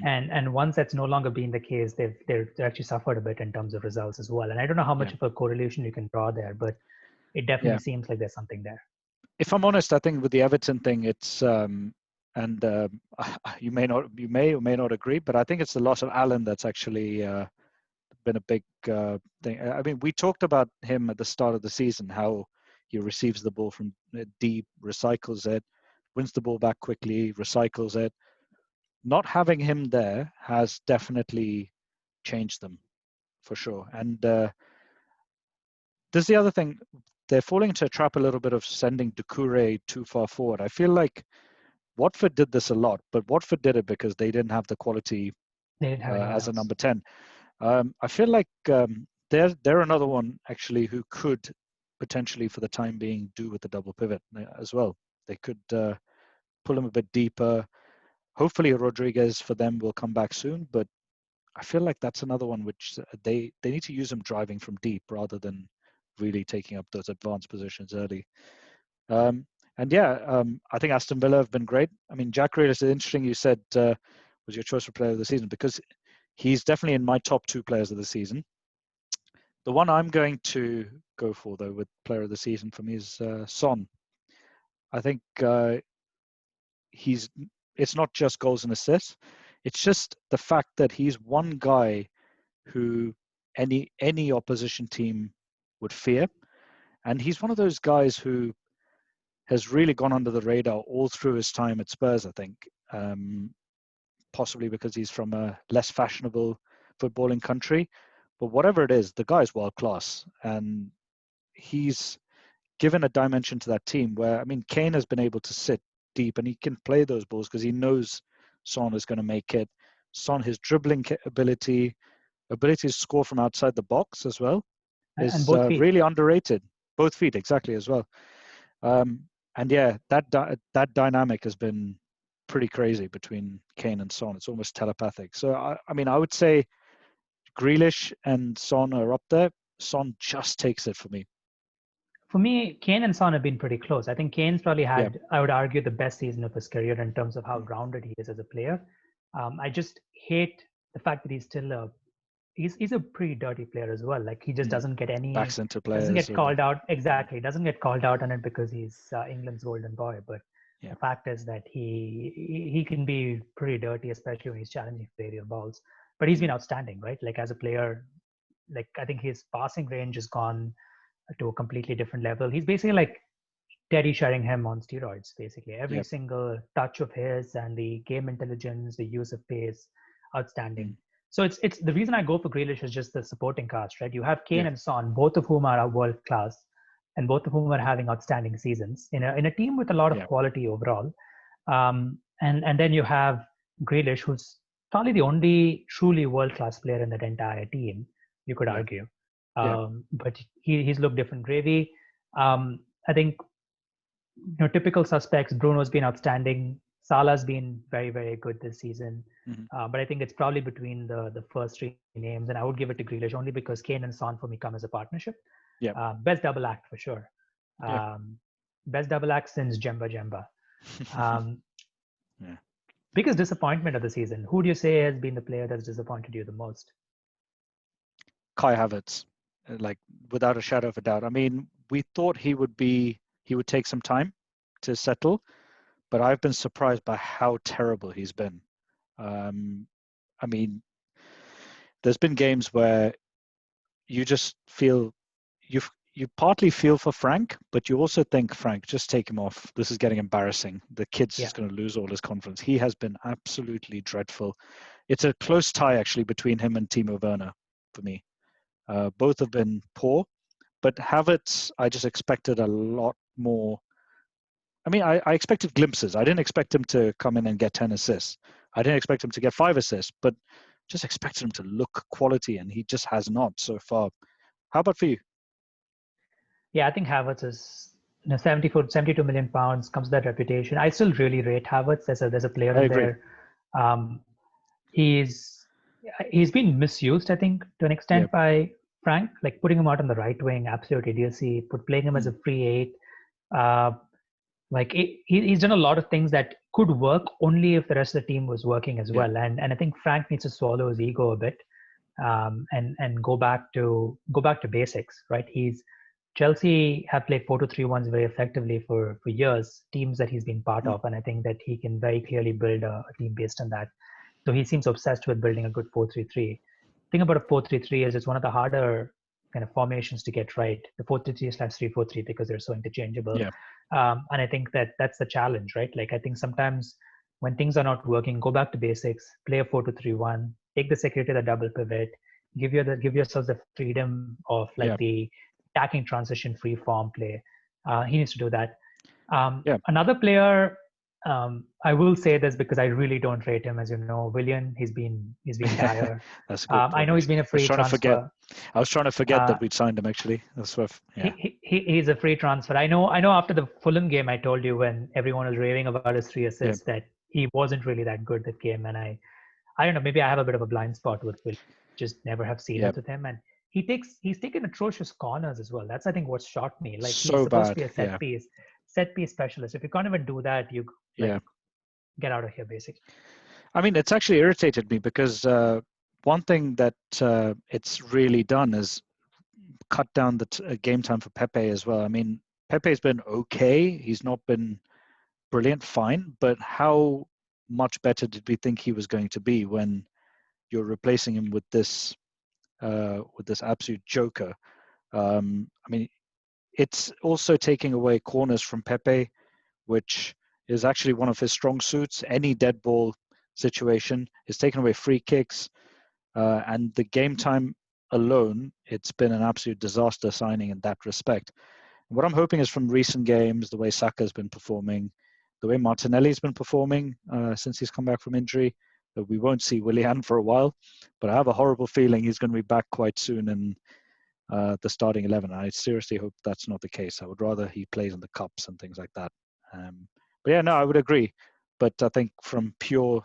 And once that's no longer been the case, they've actually suffered a bit in terms of results as well. And I don't know how much of a correlation you can draw there, but it definitely seems like there's something there. If I'm honest, I think with the Everton thing, it's you may or may not agree, but I think it's the loss of Allen that's actually been a big thing. I mean, we talked about him at the start of the season, how he receives the ball from deep, recycles it, wins the ball back quickly, recycles it. Not having him there has definitely changed them, for sure. And there's the other thing. they're falling into a trap a little bit of sending Doucouré too far forward. I feel like Watford did this a lot, but Watford did it because they didn't have the quality They didn't have anyone as a else. number 10. I feel like they're another one actually who could potentially, for the time being, do with the double pivot as well. They could pull him a bit deeper. Hopefully, Rodriguez for them will come back soon, but I feel like that's another one which they need to use him driving from deep rather than really taking up those advanced positions early. And yeah, I think Aston Villa have been great. I mean, Jack Grealish is interesting. You said was your choice for player of the season because he's definitely in my top 2 players of the season. The one I'm going to go for, though, with player of the season for me is Son. I think it's not just goals and assists. It's just the fact that he's one guy who any opposition team would fear. And he's one of those guys who has really gone under the radar all through his time at Spurs, I think. Possibly because he's from a less fashionable footballing country. But whatever it is, the guy's world class. And he's given a dimension to that team where, I mean, Kane has been able to sit deep and he can play those balls because he knows Son is going to make it. Son, his dribbling ability to score from outside the box as well is really underrated. Both feet, exactly, as well. And yeah, that dynamic has been pretty crazy between Kane and Son. It's almost telepathic. So, I mean, I would say Grealish and Son are up there. Son just takes it for me. For me, Kane and Son have been pretty close. I think Kane's probably had, I would argue, the best season of his career in terms of how grounded he is as a player. I just hate the fact that he's still he's a pretty dirty player as well. Like he just doesn't get backs into players. Doesn't get called out. Exactly. Doesn't get called out on it because he's England's golden boy. But the fact is that he can be pretty dirty, especially when he's challenging for aerial balls. But he's been outstanding, right? Like as a player, like I think his passing range has gone to a completely different level. He's basically like Teddy Sheringham on steroids, basically. Every single touch of his and the game intelligence, the use of pace, outstanding. So it's the reason I go for Grealish is just the supporting cast, right? You have Kane and Son, both of whom are world class, and both of whom are having outstanding seasons in a team with a lot of quality overall. And then you have Grealish, who's probably the only truly world class player in that entire team, you could argue. But he's looked different gravy. I think typical suspects. Bruno's been outstanding. Salah's been very, very good this season. But I think it's probably between the first 3 names, and I would give it to Grealish only because Kane and Son for me come as a partnership. Best double act for sure. Best double act since Jemba Jemba. Biggest disappointment of the season. Who do you say has been the player that's disappointed you the most? Kai Havertz, like without a shadow of a doubt. I mean, we thought he would take some time to settle, but I've been surprised by how terrible he's been. I mean, there's been games where you just feel you partly feel for Frank, but you also think, Frank, just take him off. This is getting embarrassing. The kid's just going to lose all his confidence. He has been absolutely dreadful. It's a close tie actually between him and Timo Werner for me. Both have been poor, but Havertz, I just expected a lot more. I mean, I expected glimpses. I didn't expect him to come in and get 10 assists. I didn't expect him to get 5 assists, but just expected him to look quality, and he just has not so far. How about for you? Yeah, I think Havertz is 72 million pounds, comes with that reputation. I still really rate Havertz. There's a player in there. He's been misused, I think, to an extent by Frank, like putting him out on the right wing, absolute idiocy, playing him as a free 8. He's done a lot of things that could work only if the rest of the team was working as well. And I think Frank needs to swallow his ego a bit and go back to basics, right? Chelsea have played 4-2-3-1s very effectively for years, teams that he's been part of, and I think that he can very clearly build a team based on that. So he seems obsessed with building a good 4-3-3. The thing about a 4-3-3 is it's one of the harder kind of formations to get right, the 4-3-3/3-4-3, because they're so interchangeable. And I think that's the challenge, right? Like I think sometimes when things are not working, go back to basics, play a 4-2-3-1, take the security of the double pivot, give yourselves the freedom of the attacking transition, free form play. He needs to do that. Yeah. Another player, I will say this because I really don't rate him, as you know, Willian. He's been dire. That's a good point. I know he's been a free transfer. I was trying to forget that we'd signed him actually. That's what. Yeah. He's a free transfer. I know. After the Fulham game, I told you when everyone was raving about his 3 assists that he wasn't really that good that game, and I don't know. Maybe I have a bit of a blind spot with Will. Just never have seen it with him, and he's taken atrocious corners as well. That's I think what shocked me. Like so he's supposed bad. to be a set piece specialist. If you can't even do that, you get out of here basically. I mean, it's actually irritated me because one thing that it's really done is cut down the game time for Pepe as well. I mean, Pepe's been okay. He's not been brilliant, fine, but how much better did we think he was going to be when you're replacing him with this absolute joker? I mean, it's also taking away corners from Pepe, which is actually one of his strong suits. Any dead ball situation is taking away free kicks, and the game time alone, it's been an absolute disaster signing in that respect. And what I'm hoping is from recent games, the way Saka's been performing, the way Martinelli's been performing since he's come back from injury, that we won't see Willian for a while, but I have a horrible feeling he's going to be back quite soon in the starting 11. I seriously hope that's not the case. I would rather he plays in the cups and things like that. But yeah, no, I would agree. But I think from pure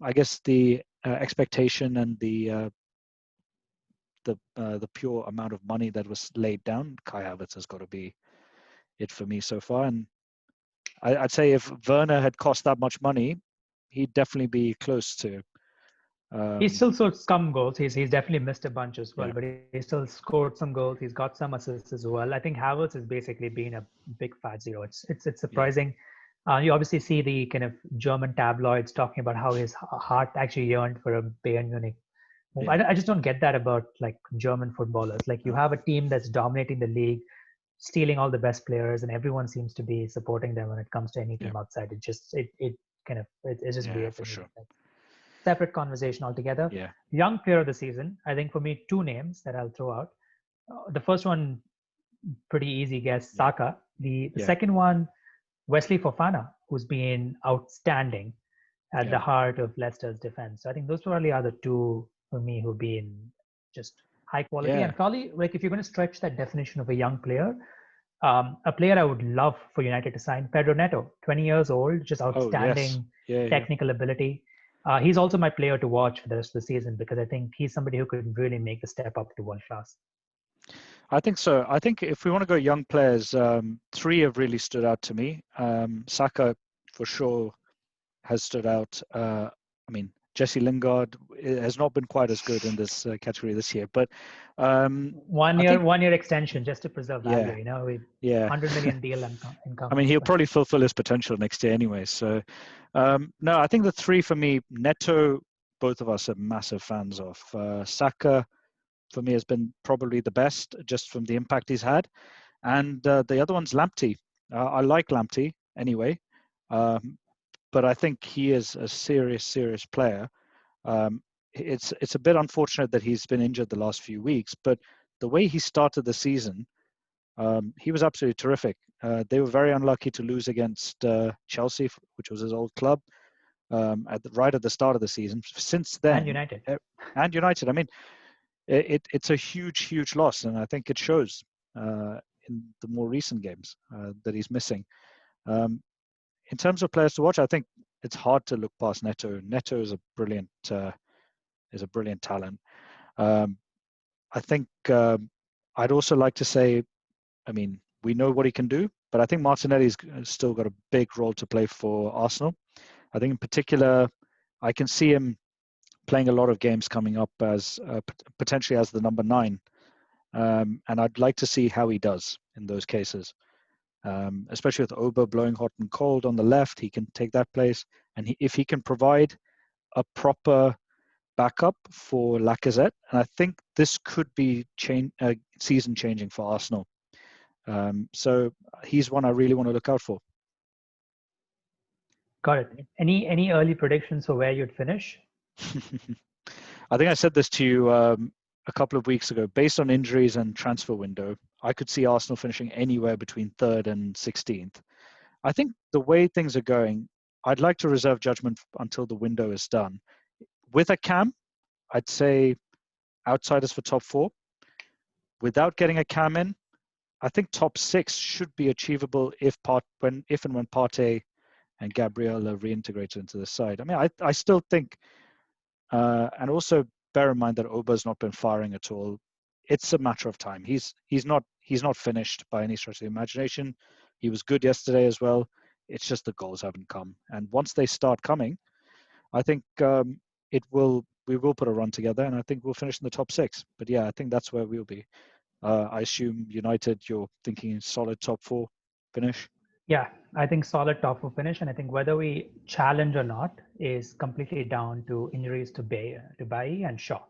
I guess the expectation and the pure amount of money that was laid down, Kai Havertz has got to be it for me so far. And I'd say if Werner had cost that much money, he'd definitely be close to. He's still scored some goals. He's definitely missed a bunch as well, but he still scored some goals. He's got some assists as well. I think Havertz has basically been a big fat zero. It's surprising. You obviously see the kind of German tabloids talking about how his heart actually yearned for a Bayern Munich. I just don't get that about like German footballers. Like you have a team that's dominating the league, stealing all the best players, and everyone seems to be supporting them when it comes to any team outside. It's just weird for me. Sure. Separate conversation altogether. Young player of the season, I think for me, 2 names that I'll throw out. The first one, pretty easy guess, Saka. The second one, Wesley Fofana, who's been outstanding at the heart of Leicester's defense. So I think those probably are the 2 for me who've been just high quality. And probably, like, if you're going to stretch that definition of a young player, a player I would love for United to sign, Pedro Neto, 20 years old, just outstanding technical ability. He's also my player to watch for the rest of the season because I think he's somebody who could really make the step up to world class. I think so. I think if we want to go young players, 3 have really stood out to me. Saka, for sure, has stood out. I mean, Jesse Lingard has not been quite as good in this category this year, but 1 year extension just to preserve value. You know, with 100 million deal income. I mean, he'll probably fulfill his potential next year anyway. So, no, I think the 3 for me, Neto, both of us are massive fans of. Saka, for me, has been probably the best just from the impact he's had, and the other one's Lamptey. I like Lamptey anyway. But I think he is a serious player. It's a bit unfortunate that he's been injured the last few weeks, but the way he started the season, he was absolutely terrific. They were very unlucky to lose against Chelsea, which was his old club, right at the start of the season. Since then, and United. I mean, it's a huge loss, and I think it shows in the more recent games that he's missing. In terms of players to watch, I think it's hard to look past Neto. Neto is a brilliant talent. I think I'd also like to say, I mean, we know what he can do, but I think Martinelli's still got a big role to play for Arsenal. I think in particular, I can see him playing a lot of games coming up as potentially as the number 9. And I'd like to see how he does in those cases. Especially with Oba blowing hot and cold on the left, he can take that place. And if he can provide a proper backup for Lacazette, and I think this could be season changing for Arsenal. So he's one I really want to look out for. Got it. Any early predictions for where you'd finish? I think I said this to you a couple of weeks ago, based on injuries and transfer window, I could see Arsenal finishing anywhere between 3rd and 16th. I think the way things are going, I'd like to reserve judgment until the window is done. With a cam, I'd say outsiders for top 4. Without getting a cam in, I think top 6 should be achievable if and when Partey and Gabriel are reintegrated into the side. I mean, I still think, and also bear in mind that Oba's not been firing at all. It's a matter of time. He's not finished by any stretch of the imagination. He was good yesterday as well. It's just the goals haven't come. And once they start coming, I think we will put a run together, and I think we'll finish in the top 6. But yeah, I think that's where we'll be. I assume United, you're thinking solid top 4 finish. Yeah, I think solid top 4 finish, and I think whether we challenge or not is completely down to injuries to Bailly and Shaw.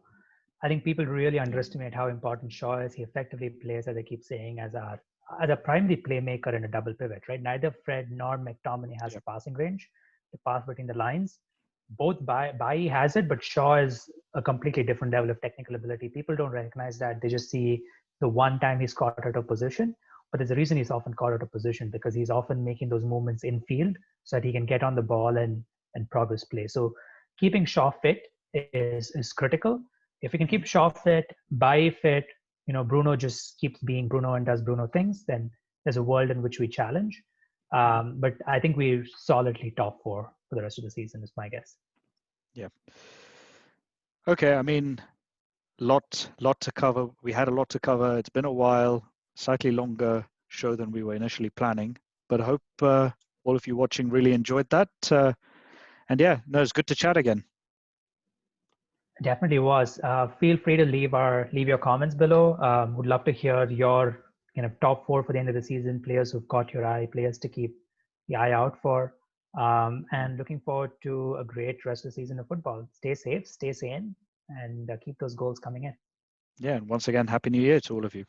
I think people really underestimate how important Shaw is. He effectively plays, as I keep saying, as a primary playmaker in a double pivot, right? Neither Fred nor McTominay has a passing range to pass between the lines. Both Bailly has it, but Shaw is a completely different level of technical ability. People don't recognize that. They just see the one time he's caught out of position. But there's a reason he's often caught out of position, because he's often making those movements in field so that he can get on the ball and progress play. So keeping Shaw fit is critical. If we can keep Shaw fit, Bailly fit, Bruno just keeps being Bruno and does Bruno things, then there's a world in which we challenge. But I think we're solidly top 4 for the rest of the season, is my guess. Yeah. Okay. I mean, lot to cover. We had a lot to cover. It's been a while, slightly longer show than we were initially planning, but I hope all of you watching really enjoyed that. And yeah, no, it's good to chat again. Definitely was. Feel free to leave your comments below. Would love to hear your top 4 for the end of the season, players who've caught your eye, players to keep the eye out for. And looking forward to a great rest of the season of football. Stay safe, stay sane, and keep those goals coming in. Yeah, and once again, Happy New Year to all of you.